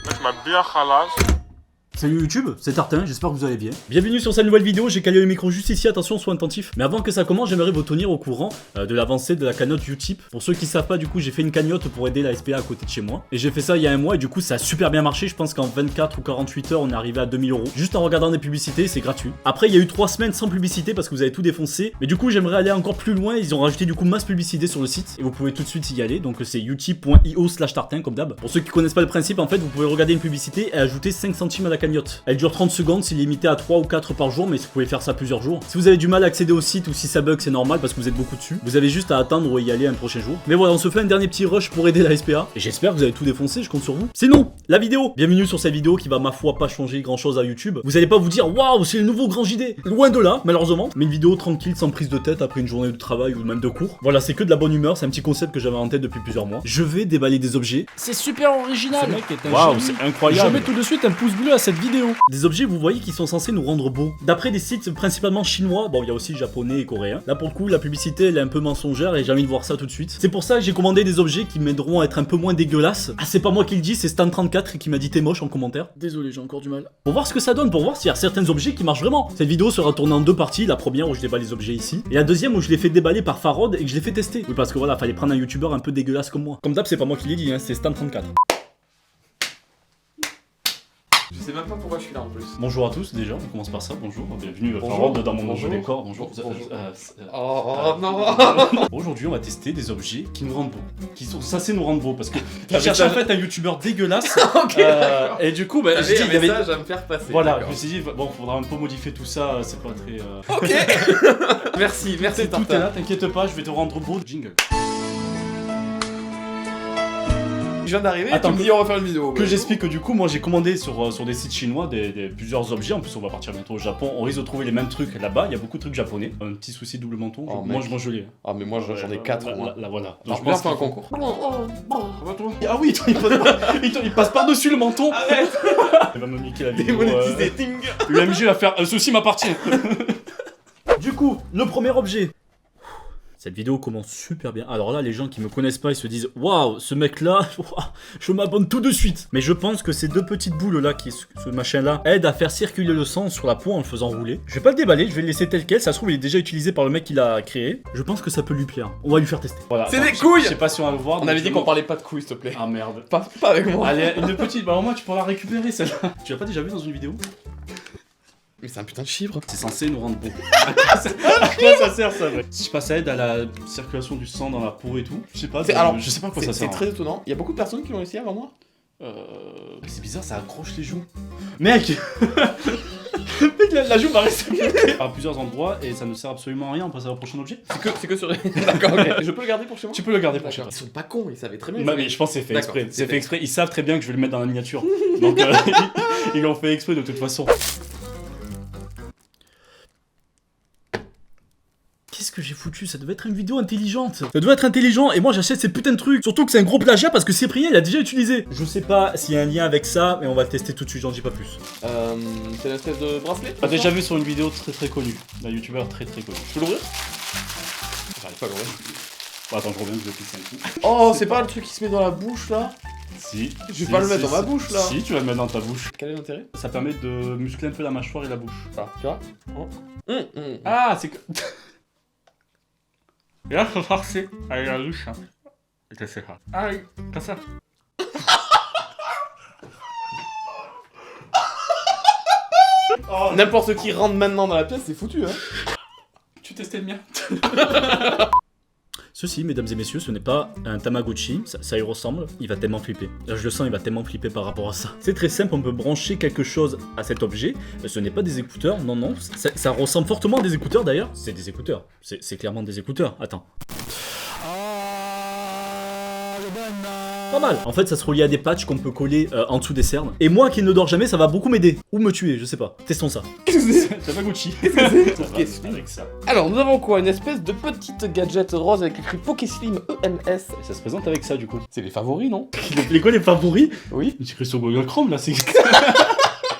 مش مبيع خلاص. Salut YouTube, c'est Tartin, j'espère que vous allez bien. Bienvenue sur cette nouvelle vidéo, j'ai calé le micro juste ici, attention, sois attentif. Mais avant que ça commence, j'aimerais vous tenir au courant de l'avancée de la cagnotte Utip. Pour ceux qui savent pas, du coup, j'ai fait une cagnotte pour aider la SPA à côté de chez moi. Et j'ai fait ça il y a un mois et du coup, ça a super bien marché. Je pense qu'en 24 ou 48 heures, on est arrivé à 2000 €. Juste en regardant des publicités, c'est gratuit. Après, il y a eu 3 semaines sans publicité parce que vous avez tout défoncé. Mais du coup, j'aimerais aller encore plus loin. Ils ont rajouté du coup masse publicité sur le site et vous pouvez tout de suite y aller. Donc c'est utip.io/tartin comme d'hab. Pour ceux qui connaissent pas le principe, en fait, vous pouvez regarder une publicité et ajouter 5 centimes à la cagnotte. Elle dure 30 secondes, c'est limité à 3 ou 4 par jour, mais vous pouvez faire ça plusieurs jours. Si vous avez du mal à accéder au site ou si ça bug, c'est normal parce que vous êtes beaucoup dessus. Vous avez juste à attendre ou y aller un prochain jour. Mais voilà, on se fait un dernier petit rush pour aider la SPA. Et j'espère que vous avez tout défoncé, je compte sur vous. Sinon, la vidéo. Bienvenue sur cette vidéo qui va, ma foi, pas changer grand chose à YouTube. Vous allez pas vous dire, waouh, c'est le nouveau grand JD. Loin de là, malheureusement. Mais une vidéo tranquille, sans prise de tête après une journée de travail ou même de cours. Voilà, c'est que de la bonne humeur. C'est un petit concept que j'avais en tête depuis plusieurs mois. Je vais déballer des objets. C'est super original. Ce mec est un waouh, c'est incroyable. Je mets tout de suite un pouce bleu à cette vidéo. Des objets, vous voyez, qui sont censés nous rendre beaux. D'après des sites principalement chinois, bon, il y a aussi japonais et coréens. Là, pour le coup, la publicité, elle est un peu mensongère et j'ai envie de voir ça tout de suite. C'est pour ça que j'ai commandé des objets qui m'aideront à être un peu moins dégueulasses. Ah, c'est pas moi qui le dis, c'est Stan34 qui m'a dit t'es moche en commentaire. Désolé, j'ai encore du mal. Pour voir ce que ça donne, pour voir s'il y a certains objets qui marchent vraiment. Cette vidéo sera tournée en 2 parties. La première où je déballe les objets ici. Et la deuxième où je les fais déballer par Farod et que je les fais tester. Oui, parce que voilà, fallait prendre un youtubeur un peu dégueulasse comme moi. Comme d'hab, c'est pas moi qui l'ai dit, hein, c'est Stan34. Je sais même pas pourquoi je suis là en plus. Bonjour à tous déjà, on commence par ça, bonjour, bienvenue Farod dans mon nouveau décor, bonjour. Oh non. Aujourd'hui on va tester des objets qui nous rendent beaux, qui sont censés nous rendre beaux, parce que je cherche en fait un youtubeur dégueulasse, et du coup bah, j'ai dit, il y avait... message à me faire passer. Voilà, je me suis dit, bon faudra un peu modifier tout ça, c'est pas très... Ok. Merci Tout est Tartin. là, t'inquiète pas, je vais te rendre beau, jingle. Je viens d'arriver, Attends, tu me dis on va faire une vidéo. Que j'explique que du coup, moi j'ai commandé sur des sites chinois plusieurs objets. En plus, on va partir bientôt au Japon. On risque de trouver les mêmes trucs là-bas. Il y a beaucoup de trucs japonais. Un petit souci double menton. Oh, moi je l'ai. Ah mais moi j'en ai 4. Là, voilà. Donc je pense vais faire un concours. Ah oui, il passe par-dessus le menton. Arrête. Il va me niquer la vidéo. Démonétisé, ting. UMG va faire ceci m'appartient. Du coup, le premier objet. Cette vidéo commence super bien. Alors là, les gens qui me connaissent pas, ils se disent waouh, ce mec-là, je m'abonne tout de suite. Mais je pense que ces 2 petites boules là, ce machin-là, aident à faire circuler le sang sur la peau en le faisant rouler. Je vais pas le déballer, je vais le laisser tel quel. Ça se trouve, il est déjà utilisé par le mec qui l'a créé. Je pense que ça peut lui plaire. On va lui faire tester. Voilà. C'est des couilles. Je sais pas si on va le voir. On avait dit qu'on parlait pas de couilles, s'il te plaît. Ah merde. Pas avec moi. Allez, une petite. Bah au moins tu pourras la récupérer celle-là. Tu l'as pas déjà vu dans une vidéo? Mais c'est un putain de chiffre. C'est censé nous rendre beaux. À quoi ça sert ça, vrai? Je sais pas, ça aide à la circulation du sang dans la peau et tout. Je sais pas. Alors, je sais pas à quoi ça sert. C'est très étonnant. Il y a beaucoup de personnes qui l'ont essayé avant moi. C'est bizarre, ça accroche les joues. Mec. Mec, la joue va rester à plusieurs endroits et ça ne sert absolument à rien. On passe au prochain objet. C'est que sur les. D'accord, ok. Je peux le garder pour chez moi. Tu peux le garder pour chez toi. Ils sont pas cons, ils savaient très bien. Mais je pense que c'est fait exprès. D'accord, C'est fait exprès. Ils savent très bien que je vais le mettre dans la miniature. Donc ils l'ont fait exprès de toute façon. Qu'est-ce que j'ai foutu? Ça devait être une vidéo intelligente. Ça devait être intelligent et moi j'achète ces putains de trucs. Surtout que c'est un gros plagiat parce que Cyprien il a déjà utilisé. Je sais pas s'il y a un lien avec ça, mais on va le tester tout de suite, j'en dis pas plus. C'est une espèce de bracelet. T'as déjà vu sur une vidéo très connue, d'un youtubeur très connu. Je peux l'ouvrir? J'arrive pas à l'ouvrir. Bon, attends, je reviens, je vais pisser un coup. Oh, c'est pas le truc qui se met dans la bouche là? Si. Je vais pas le mettre dans ma bouche là. Si, tu vas le mettre dans ta bouche. Quel est l'intérêt? Ça permet de muscler un peu la mâchoire et la bouche. Ah, tu vois? Ah, c'est que. Et là, faut forcer avec la louche. Hein. Et ça, c'est ça. Ah oui, comme ça. Oh. N'importe qui rentre maintenant dans la pièce, c'est foutu, hein. Tu testais le mien. Ceci, mesdames et messieurs, ce n'est pas un Tamagotchi, ça y ressemble, il va tellement flipper. Là, je le sens, il va tellement flipper par rapport à ça. C'est très simple, on peut brancher quelque chose à cet objet. Ce n'est pas des écouteurs, non, ça ressemble fortement à des écouteurs d'ailleurs. C'est des écouteurs, c'est clairement des écouteurs, attends. Pas mal. En fait, ça se relie à des patchs qu'on peut coller en dessous des cernes. Et moi qui ne dors jamais, ça va beaucoup m'aider. Ou me tuer, je sais pas. Testons ça. Tamagotchi. Qu'est-ce que Avec ça. Alors, nous avons quoi? Une espèce de petite gadget rose avec écrit Pokéslim ENS. Et ça se présente avec ça du coup. C'est les favoris, non? Les quoi les favoris? Oui. J'ai cru sur Google Chrome là, c'est.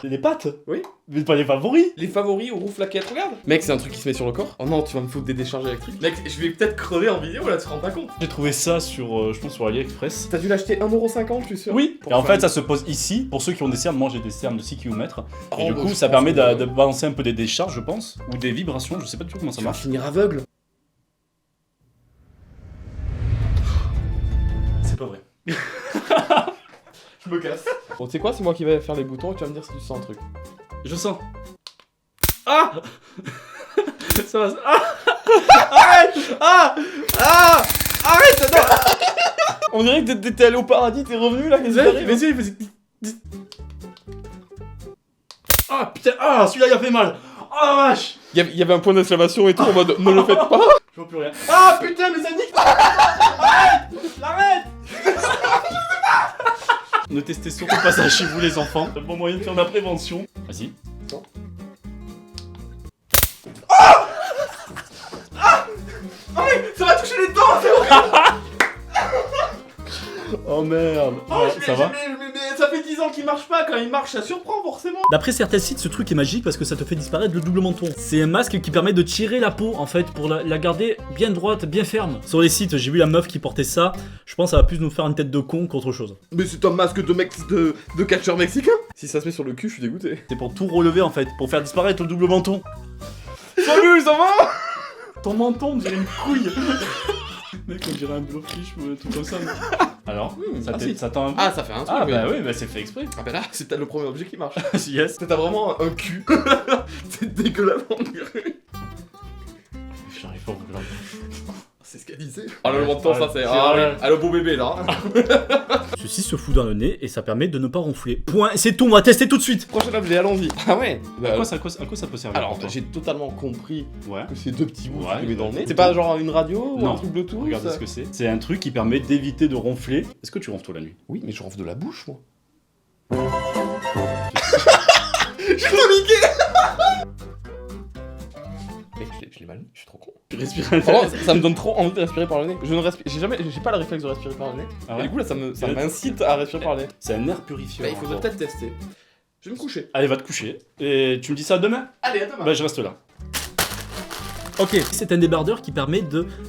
C'est des pattes? Oui. Mais pas les favoris. Les favoris au roux flaquette, regarde. Mec, c'est un truc qui se met sur le corps. Oh non, tu vas me foutre des décharges électriques. Mec, je vais peut-être crever en vidéo là, tu te rends pas compte. J'ai trouvé ça sur, je pense, sur AliExpress. T'as dû l'acheter 1,50€, je suis sûr. Oui. Pour Et en faire fait, ça se pose ici. Pour ceux qui ont des cernes, moi j'ai des cernes de 6 km. Et Oh, du bah, coup, je ça pense permet que- de balancer un peu des décharges, je pense. Ou des vibrations, je sais pas du tout comment ça Tu vas marche. finir aveugle. C'est pas vrai. Je me casse. Bon, tu sais quoi, c'est moi qui vais faire les boutons et tu vas me dire si tu sens un truc. Je sens. Ah Ça va. Ah. Arrête. Arrête, non. On dirait que t'étais allé au paradis, t'es revenu là, qu'est-ce qui t'arrive? Vas-y, vas-y. Ah putain, ah celui-là il a fait mal. Oh la vache. Il y avait un point d'exclamation et tout en mode ne le faites pas. Je vois plus rien. Ah putain, mais ça nique. Arrête. Ne testez surtout pas ça chez vous les enfants. C'est le bon moyen de faire de la prévention. Vas-y. Non. Ça va toucher les dents, c'est horrible. Oh merde. Oh, Ouais, ça va. mais ça fait 10 ans qu'il marche pas, quand il marche ça surprend forcément. D'après certains sites, ce truc est magique parce que ça te fait disparaître le double menton. C'est un masque qui permet de tirer la peau en fait pour la garder bien droite, bien ferme. Sur les sites, j'ai vu la meuf qui portait ça. Je pense que ça va plus nous faire une tête de con qu'autre chose. Mais c'est un masque de catcheur mexicain. Si ça se met sur le cul, je suis dégoûté. C'est pour tout relever en fait, pour faire disparaître le double menton. Salut, ça va? Ton menton, on dirait une couille. Mec, on dirait un blowfish ou un truc comme ça. Alors, ça ah, t'est- si. ça t'a un peu. Ah, ça fait un truc. Ah mais- bah oui, bah c'est fait exprès. Ah bah là, c'est peut-être le premier objet qui marche. Yes. T'as vraiment un cul. C'est dégueulasse, on dirait. J'arrive pas à vous grave. C'est ce qu'elle disait. Ah, le menton, ça c'est. C'est Ah, vrai. oui. Ah, le beau bébé là. Ceci se fout dans le nez et ça permet de ne pas ronfler. Point, c'est tout, on va tester tout de suite. Prochain objet, allons-y. Ah ouais. À quoi ça peut servir? Alors, pour toi j'ai totalement compris Ouais. que c'est deux petits bouts Ouais, que tu mets dans le nez. écoute. C'est pas genre une radio ou Non. un truc Bluetooth? Regarde ce que c'est. C'est un truc qui permet d'éviter de ronfler. Est-ce que tu ronfles toi la nuit? Oui, mais je rentre de la bouche, moi. J'ai tout niqué. Mec, je l'ai mal mis, je suis trop con. Tu respires Vraiment, ça me donne trop envie de respirer par le nez. Je ne respire, j'ai pas le réflexe de respirer par le nez. Ah Et ouais. du coup là, ça m'incite à respirer par le nez. C'est un air purifiant. Bah, il faudrait peut-être tester. Je vais me coucher. Allez, va te coucher. Et tu me dis ça demain? Allez, à demain. Bah, je reste là. Ok, c'est un débardeur qui permet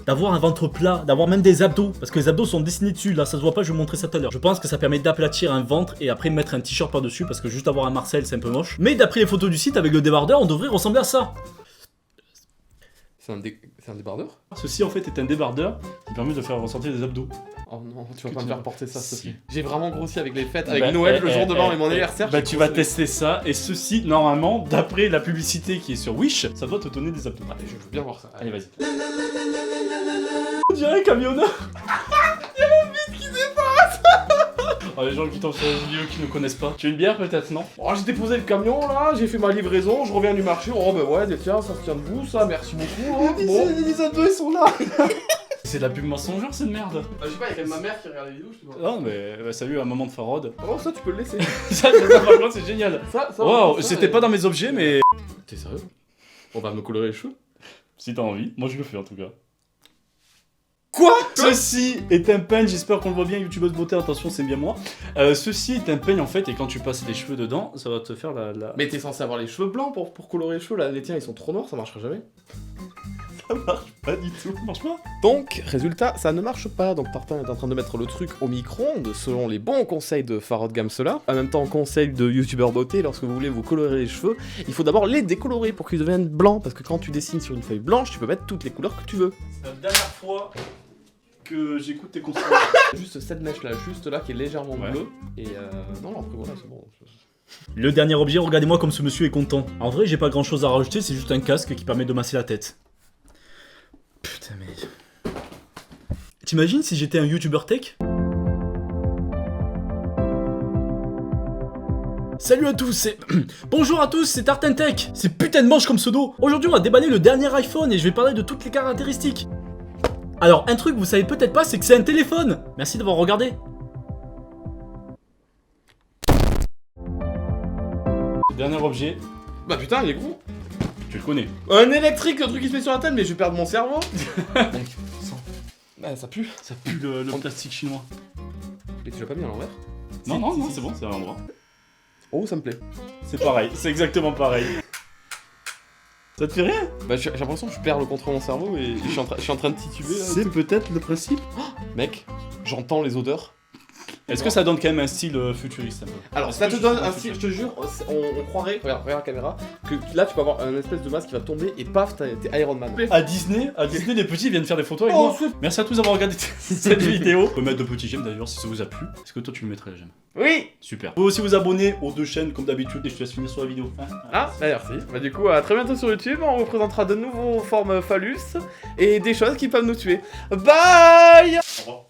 d'avoir un ventre plat, d'avoir même des abdos, parce que les abdos sont dessinés dessus, là ça se voit pas, je vais vous montrer ça tout à l'heure. Je pense que ça permet d'aplatir un ventre et après mettre un t-shirt par-dessus, parce que juste avoir un Marcel c'est un peu moche. Mais d'après les photos du site, avec le débardeur, on devrait ressembler à ça. C'est un débardeur? Ceci en fait est un débardeur qui permet de faire ressentir des abdos. Oh non, tu vas Que pas tu me faire vas- porter ça, Si. Sophie. J'ai vraiment grossi avec les fêtes, avec Bah, Noël, le jour de l'an et mon anniversaire. Bah j'ai tu vas grossi. tester ça, et ceci, normalement, d'après la publicité qui est sur Wish, ça doit te donner des abdos. Allez, je veux bien voir ça. Allez, vas-y. On dirait un camionneur. Il y a mon bide qui dépasse. Oh, les gens qui tombent sur la vidéo qui ne connaissent pas. Tu veux une bière peut-être, non? Oh, j'ai déposé le camion là, j'ai fait ma livraison, je reviens du marché. Oh bah ouais, tiens, ça se tient debout, ça, merci beaucoup. Hein. Bon. Les abdos, ils sont là. C'est de la pub mensongère, cette merde. Je sais pas, il y a ma mère qui regarde les vidéos, je te vois. Non, mais bah, salut, un moment de farode. Oh, ça, tu peux le laisser. Ça, par contre, c'est génial. Ça, Waouh, ça, c'était pas dans mes objets, mais. T'es sérieux? On va me colorer les cheveux? Si t'as envie, moi je le fais en tout cas. Quoi? Ceci est un peigne, j'espère qu'on le voit bien, youtubeuse beauté, attention c'est bien moi. Ceci est un peigne en fait, et quand tu passes des cheveux dedans, ça va te faire la... Mais t'es censé avoir les cheveux blancs pour colorer les cheveux, là, les tiens ils sont trop noirs, ça marchera jamais. Ça marche pas du tout, ça marche pas. Donc, résultat, ça ne marche pas. Donc, Tartin est en train de mettre le truc au micro-ondes selon les bons conseils de Farod Gamsela. En même temps, conseil de youtubeur beauté, lorsque vous voulez vous colorer les cheveux, il faut d'abord les décolorer pour qu'ils deviennent blancs. Parce que quand tu dessines sur une feuille blanche, tu peux mettre toutes les couleurs que tu veux. C'est la dernière fois que j'écoute tes conseils. Juste cette mèche là, juste là, qui est légèrement Ouais. bleue. Et non, après voilà, c'est bon. Le dernier objet, regardez-moi comme ce monsieur est content. En vrai, j'ai pas grand chose à rajouter, c'est juste un casque qui permet de masser la tête. Putain, mais. T'imagines si j'étais un youtubeur tech? Salut à tous, c'est... Bonjour à tous, c'est Tartin Tech. C'est putain de manche comme pseudo. Aujourd'hui, on va déballer le dernier iPhone et je vais parler de toutes les caractéristiques. Alors, un truc que vous savez peut-être pas, c'est que c'est un téléphone. Merci d'avoir regardé. Le dernier objet, Bah putain, il est gros. tu le connais. Un électrique, le truc qui se met sur la tête, mais je vais perdre mon cerveau. Mec, bah ça pue. Ça pue le plastique chinois. Mais tu l'as pas mis à l'envers? Non, non, non, c'est bon, c'est à l'endroit. Oh, ça me plaît. C'est pareil, c'est exactement pareil. Ça te fait rien? Bah, j'ai l'impression que je perds le contrôle de mon cerveau et je suis en train de tituber là. C'est peut-être le principe. Mec, j'entends les odeurs. Est-ce que ça donne quand même un style futuriste un peu? Alors, ça te donne un style, je te jure, on croirait, regarde la caméra, que là tu peux avoir un espèce de masque qui va tomber et paf, t'es Iron Man. À Disney, les petits viennent faire des photos avec moi. Merci à tous d'avoir regardé cette vidéo. Vous pouvez mettre de petits j'aime d'ailleurs si ça vous a plu. Est-ce que toi tu le mettrais j'aime? Oui. Super. Vous pouvez aussi vous abonner aux deux chaînes comme d'habitude et je te laisse finir sur la vidéo. Ah, bah merci. Bah du coup, à très bientôt sur YouTube, on vous présentera de nouveaux formes phallus et des choses qui peuvent nous tuer. Bye. Au revoir.